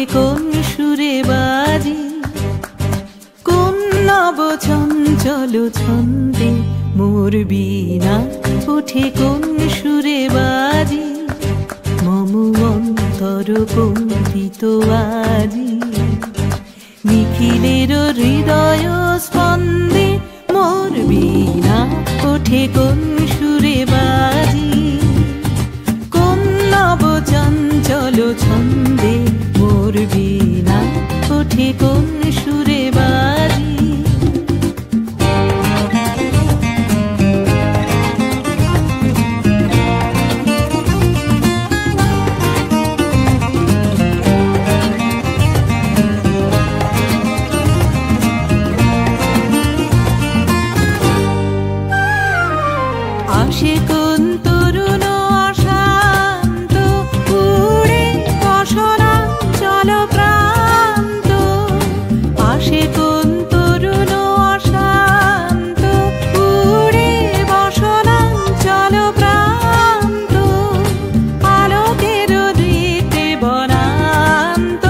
কোন সুরে বাজি, কোন নব চঞ্চল ছন্দে মোর বীণা ওঠে কোন সুরে বাজি। মম অন্তর কম্পিত আজি, নিখিলের হৃদয় স্পন্দে মোর বীণা ওঠে কোন সুরে বাজি। কোন নব চঞ্চল ছন্দে মোর বীণা ওঠে কোন সুরে বাজি। আসে কোন তরুণ অশান্ত উড়ে বসনাঞ্চল প্রান্ত, আসে কোন তরুণ অশান্ত উড়ে বসনাঞ্চল প্রান্ত। আলোকের দৃতে বনান্ত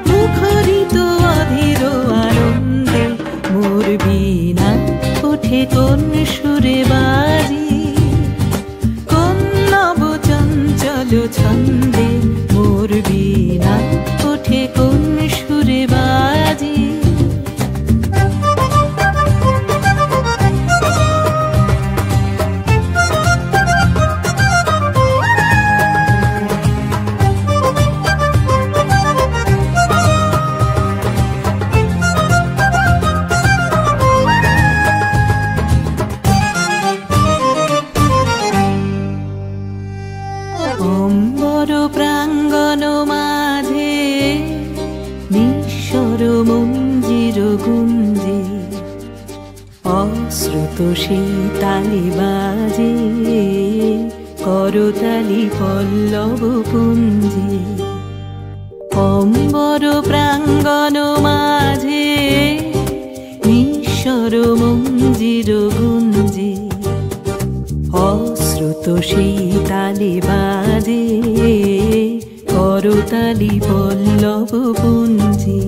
মুখরিত অধীর আনন্দে মোর বীণা ওঠে কোন সুরে বাজি। কোন নব চঞ্চল ছন্দে মোর বীণা ওঠে কোন সুরে বাজি। অম্বর প্রাঙ্গণ মাঝে নিঃস্বর মঞ্জির গুঞ্জে, অশ্রুত সেই তালি বাজে করতালি পল্লব পুঞ্জে। অম্বর প্রাঙ্গণ মাঝে নিঃস্বর মঞ্জির গুঞ্জে, অশ্রুত সেই তালে বাজে করতালি পল্লব পুঞ্জে।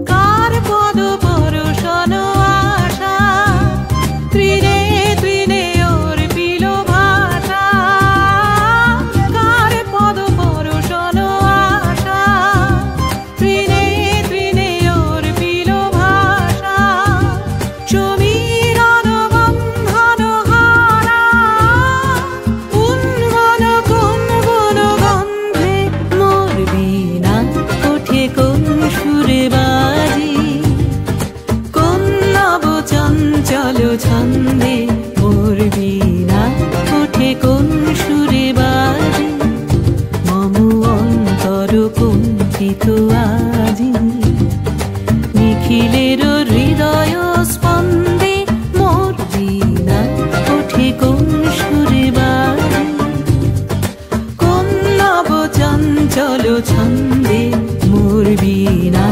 কার পদ পরশন আশা তৃণে তৃণে অর্পিল ভাষা, কার পদ পরশন আশা তৃণে তৃণে অর্পিল ভাষা। সমীরণ বন্ধন হারা উন্মন কোন বন গন্ধে মোর বীণা ওঠে কোন সুরে বাজি। কোন নব চঞ্চল ছন্দে মোর বীণা ওঠে কোন সুরে বাজি। মম অন্তর কম্পিত আজি, নিখিলের হৃদয় স্পন্দে মোর বীণা ওঠে কোন সুরে বাজি। কোন নব চঞ্চল ছন্দে মোর বীণা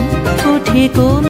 ওঠে কোন